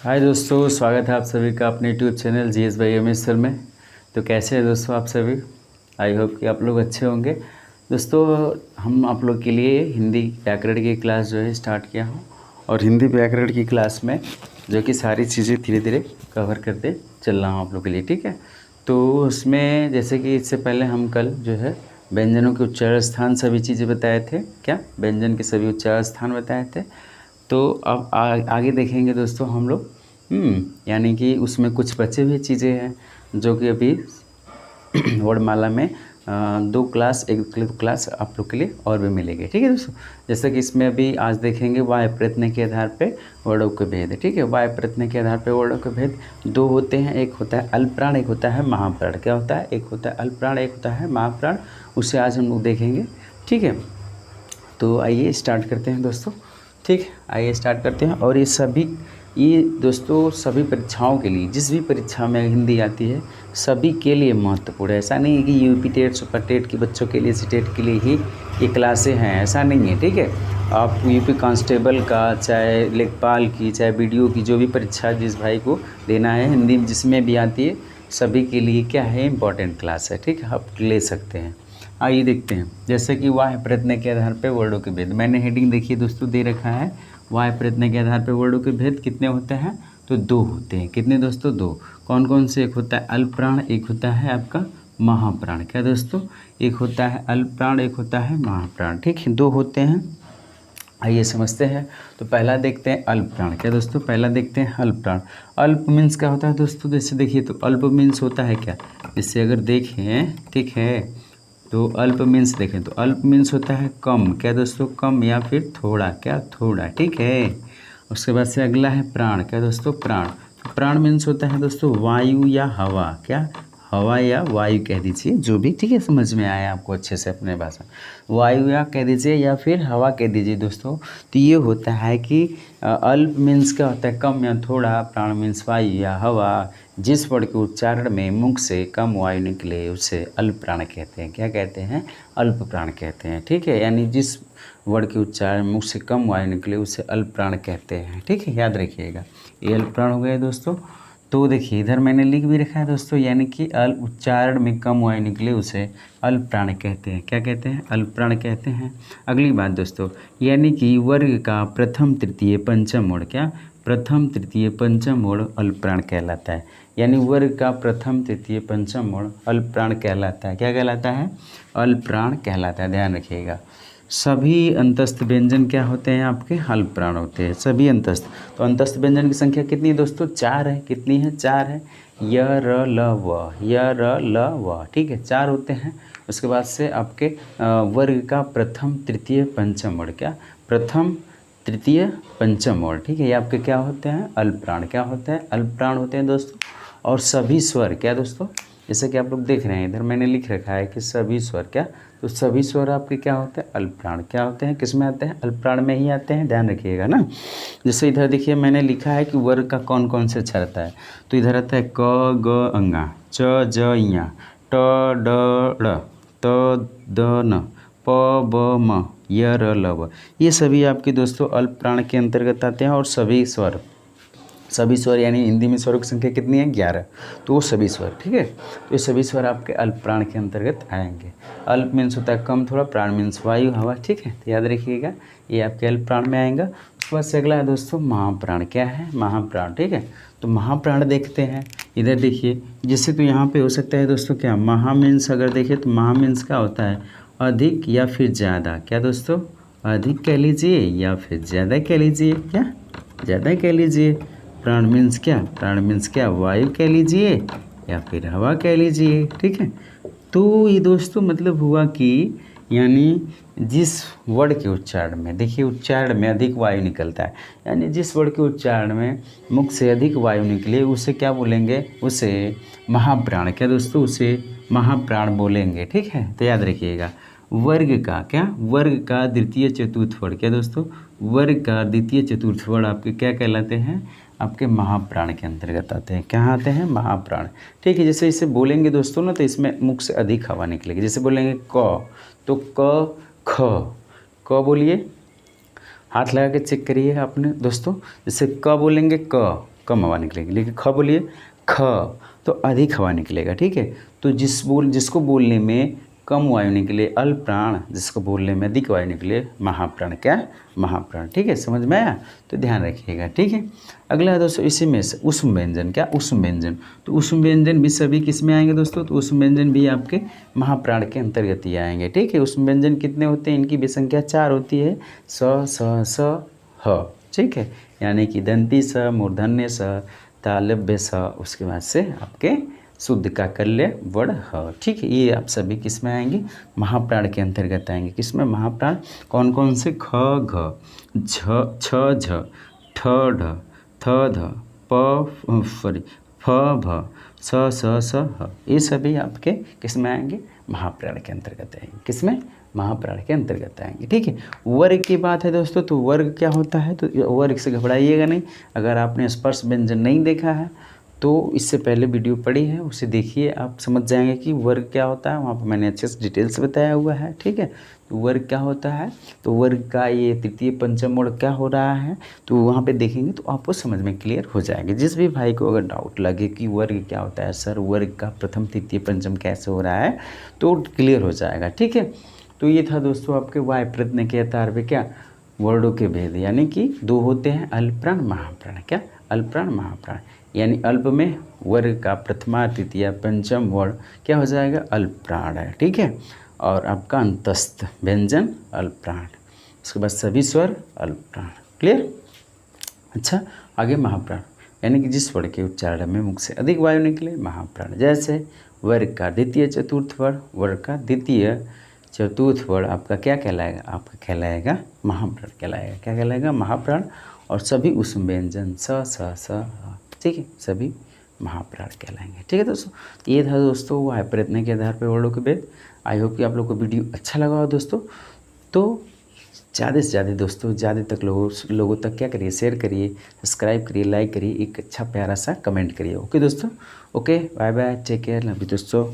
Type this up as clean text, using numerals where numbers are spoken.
हाय दोस्तों, स्वागत है आप सभी का अपने यूट्यूब चैनल जीएस बाई एमएसर में। तो कैसे हैं दोस्तों आप सभी? आई होप कि आप लोग अच्छे होंगे। दोस्तों, हम आप लोग के लिए हिंदी व्याकरण की क्लास जो है स्टार्ट किया हूँ, और हिंदी व्याकरण की क्लास में जो कि सारी चीज़ें धीरे धीरे कवर करते चल रहा हूँ आप लोग के लिए, ठीक है। तो उसमें जैसे कि इससे पहले हम कल जो है व्यंजनों के उच्चारण स्थान सभी चीज़ें बताए थे, क्या व्यंजन के सभी उच्चारण स्थान बताए थे। तो अब आगे देखेंगे दोस्तों हम लोग, यानी कि उसमें कुछ बचे हुए चीज़ें हैं जो कि अभी वर्णमाला में दो क्लास एक क्लास आप लोग के लिए और भी मिलेंगे, ठीक है दोस्तों। जैसे कि इसमें अभी आज देखेंगे वाय प्रयत्न के आधार पे वर्णों के भेद, ठीक है। वाय प्रयत्न के आधार पे वर्णों के भेद दो होते हैं, एक होता है अल्पप्राण, एक होता है महाप्राण। क्या होता है? एक होता है अल्पप्राण, एक होता है महाप्राण। उसे आज हम लोग देखेंगे, ठीक है। तो आइए स्टार्ट करते हैं दोस्तों, ठीक है। आइए स्टार्ट करते हैं। और ये दोस्तों सभी परीक्षाओं के लिए, जिस भी परीक्षा में हिंदी आती है सभी के लिए महत्वपूर्ण है। ऐसा नहीं है कि यूपी टेट सुपर टेट के बच्चों के लिए सीटेट के लिए ही ये क्लासें हैं, ऐसा नहीं है, ठीक है। आप यूपी कांस्टेबल का, चाहे लेखपाल की, चाहे बीडीओ की, जो भी परीक्षा जिस भाई को देना है हिंदी जिसमें भी आती है, सभी के लिए क्या है, इंपॉर्टेंट क्लास है, ठीक है। आप ले सकते हैं। आइए देखते हैं। जैसे कि वाह प्रयत्न के आधार पर वर्णों के भेद, मैंने हेडिंग देखिए दोस्तों दे रखा है। वाह प्रयत्न के आधार पर वर्णों के भेद कितने होते हैं? तो दो होते हैं। कितने दोस्तों? दो। कौन कौन से? एक होता है अल्पप्राण, एक होता है आपका महाप्राण। क्या दोस्तों? एक होता है अल्पप्राण, एक होता है महाप्राण, ठीक है। दो होते हैं। आइए समझते हैं। तो पहला देखते हैं अल्पप्राण। क्या दोस्तों? पहला देखते हैं अल्पप्राण। अल्प मीन्स क्या होता है दोस्तों? जैसे देखिए, तो अल्प मीन्स होता है क्या, जैसे अगर देखें, ठीक है, तो अल्प मीन्स देखें तो अल्प मीन्स होता है कम। क्या दोस्तों? कम या फिर थोड़ा। क्या? थोड़ा, ठीक है। उसके बाद से अगला है प्राण। क्या दोस्तों? प्राण। तो प्राण मीन्स होता है दोस्तों वायु या हवा। क्या? हवा या वायु कह दीजिए, जो भी, ठीक है, समझ में आया आपको अच्छे से अपने भाषा। वायु या कह दीजिए या फिर हवा कह दीजिए दोस्तों। तो ये होता है कि अल्प मीन्स क्या होता है, कम या थोड़ा। प्राण मीन्स वायु या हवा। जिस वर्ण के उच्चारण में मुख से कम वायु निकले उसे अल्प प्राण कहते हैं। क्या कहते हैं? अल्प प्राण कहते हैं, ठीक है। यानी जिस वर्ण के उच्चारण में मुख से कम वायु निकले उसे अल्प प्राण कहते हैं, ठीक है, याद रखिएगा। ये अल्प प्राण हो गए दोस्तों। तो देखिए इधर मैंने लिख भी रखा है दोस्तों, यानी कि अल्प उच्चारण में कम वायु निकले उसे अल्प प्राण कहते हैं। क्या कहते हैं? अल्प प्राण कहते हैं। अगली बात दोस्तों, यानी कि वर्ग का प्रथम तृतीय पंचम वर्ण, क्या प्रथम तृतीय पंचम वर्ण अल्प प्राण कहलाता है। यानी वर्ग का प्रथम तृतीय पंचम वर्ण अल्प प्राण कहलाता है। क्या कहलाता है? अल्प प्राण कहलाता है, ध्यान रखिएगा। सभी अंतस्थ व्यंजन क्या होते हैं आपके? अल्प प्राण होते हैं, सभी अंतस्थ। तो अंतस्थ व्यंजन की संख्या कितनी है दोस्तों? चार है। कितनी है? चार है। य र ल व, य र ल व, ठीक है, चार होते हैं। उसके बाद से आपके वर्ग का प्रथम तृतीय पंचम वर्ण, क्या प्रथम तृतीय पंचम वर्ण, ठीक है, ये आपके क्या होते हैं? अल्प प्राण। क्या होते हैं? अल्प प्राण होते हैं दोस्तों। और सभी स्वर, क्या दोस्तों, जैसे कि आप लोग देख रहे हैं इधर मैंने लिख रखा है कि सभी स्वर, क्या, तो सभी स्वर आपके क्या होते हैं? अल्प प्राण। क्या होते हैं? किस में आते हैं? अल्प प्राण में ही आते हैं, ध्यान रखिएगा ना। जैसे इधर देखिए मैंने लिखा है कि वर्ग का कौन कौन से अक्षर आता है। तो इधर आता है क ग अंगा, च ज इया, ट ड ड़, त द न, प ब म, य र ल व, ये सभी आपके दोस्तों अल्प प्राण के अंतर्गत आते हैं। और सभी स्वर यानी हिंदी में स्वरों की संख्या कितनी है? 11। तो वो सभी स्वर, ठीक है, तो ये सभी स्वर आपके अल्प प्राण के अंतर्गत आएंगे। अल्प मीन्स होता है कम थोड़ा, प्राण मीन्स वायु हवा, ठीक है, तो याद रखिएगा ये आपके अल्प प्राण में आएगा। उसके बाद से अगला है दोस्तों महाप्राण। क्या है? महाप्राण, ठीक है। तो महाप्राण देखते हैं, इधर देखिए, जैसे तो यहाँ पे हो सकता है दोस्तों क्या, महा मीन्स अगर देखें तो महा मीन्स क्या होता है? अधिक या फिर ज़्यादा। क्या दोस्तों? अधिक कह लीजिए या फिर ज़्यादा कह लीजिए। क्या? ज़्यादा कह लीजिए। प्राण मीन्स क्या? प्राण मीन्स क्या? वायु कह लीजिए या फिर हवा कह लीजिए, ठीक है। तो ये दोस्तों मतलब हुआ कि यानी जिस वर्ण के उच्चारण में, देखिए उच्चारण में अधिक वायु निकलता है, यानी जिस वर्ण के उच्चारण में मुख से अधिक वायु निकले उसे क्या बोलेंगे? उसे महाप्राण। क्या दोस्तों? उसे महाप्राण बोलेंगे, ठीक है, तो याद रखिएगा। वर्ग का, क्या, वर्ग का द्वितीय चतुर्थ वर्ण, क्या दोस्तों, वर्ग का द्वितीय चतुर्थ वर्ण आपके क्या कहलाते हैं? आपके महाप्राण के अंतर्गत आते हैं। क्या आते हैं? महाप्राण, ठीक है। जैसे इसे बोलेंगे दोस्तों ना, तो इसमें मुख से अधिक हवा निकलेगी। जैसे बोलेंगे क, तो क ख, क बोलिए, हाथ लगा के चेक करिए आपने दोस्तों। जैसे क बोलेंगे क, कम हवा निकलेगी। लेकिन ख बोलिए ख तो अधिक हवा निकलेगा, ठीक है। तो जिसको बोलने में कम वायु निकले अल्पप्राण, जिसको बोलने में अधिक वायु निकले महाप्राण, क्या महाप्राण, ठीक है। समझ में आया, तो ध्यान रखिएगा, ठीक है। अगला दोस्तों इसी में से ऊष्म व्यंजन, क्या ऊष्म व्यंजन, तो ऊष्म व्यंजन भी सभी किस में आएंगे दोस्तों, तो ऊष्म व्यंजन भी आपके महाप्राण के अंतर्गत ही आएंगे, ठीक है। ऊष्म व्यंजन कितने होते हैं, इनकी भी संख्या 4 होती है, स ह, ठीक है। यानी कि दंती स, मूर्धन्य स, तालव्य स, उसके बाद से आपके शुद्ध का कल्य वर्ण ह, ठीक है। ये आप सभी किस में आएंगे, महाप्राण के अंतर्गत आएंगे। किस में महाप्राण, कौन कौन से, ख घ, झ छ झ, ठ ढ, थ ध, प सॉरी फ भ, स ह, ये सभी आपके किस में आएंगे, महाप्राण के अंतर्गत आएंगे। किस में, महाप्राण के अंतर्गत आएंगे, ठीक है। वर्ग की बात है दोस्तों, तो वर्ग क्या होता है, तो वर्ग से घबराइएगा नहीं। अगर आपने स्पर्श व्यंजन नहीं देखा है तो इससे पहले वीडियो पड़ी है, उसे देखिए, आप समझ जाएंगे कि वर्ग क्या होता है। वहाँ पर मैंने अच्छे से डिटेल से बताया हुआ है, ठीक है। तो वर्ग क्या होता है, तो वर्ग का ये तृतीय पंचम वर्ग क्या हो रहा है, तो वहाँ पे देखेंगे तो आपको समझ में क्लियर हो जाएगा। जिस भी भाई को अगर डाउट लगे कि वर्ग क्या होता है, सर वर्ग का प्रथम तृतीय पंचम कैसे हो रहा है, तो क्लियर हो जाएगा, ठीक है। तो ये था दोस्तों आपके वाय प्रयत्न के आधार पे क्या, वर्णों के भेद, यानी कि 2 होते हैं, अल्पप्राण महाप्राण, क्या अल्पप्राण महाप्राण, यानी अल्प में वर्ग का प्रथमा तृतीया पंचम वर्ण क्या हो जाएगा, अल्पप्राण है, ठीक है। और आपका अंतस्थ व्यंजन अल्पप्राण, उसके बाद सभी स्वर अल्पप्राण, क्लियर। अच्छा, आगे महाप्राण, यानी कि जिस वर्ण के उच्चारण में मुख से अधिक वायु निकले, महाप्राण। जैसे वर्ग का द्वितीय चतुर्थ वर्ण, वर्ग का द्वितीय चतुर्थ वर्ण आपका क्या कहलाएगा, आपका कहलाएगा महाप्राण कहलाएगा, क्या कहलाएगा, महाप्राण। और सभी ऊष्म व्यंजन स, ठीक है, सभी महाप्राण कहलाएंगे, ठीक है दोस्तों। ये था दोस्तों वाय प्रयत्न के आधार पर वर्णों के भेद। आई होप कि आप लोग को वीडियो अच्छा लगा हो दोस्तों। तो ज़्यादा से ज़्यादा दोस्तों, ज़्यादा तक लोगों तक क्या करिए, शेयर करिए, सब्सक्राइब करिए, लाइक करिए, एक अच्छा प्यारा सा कमेंट करिए। ओके दोस्तों, okay, bye bye, take care, love you दोस्तों।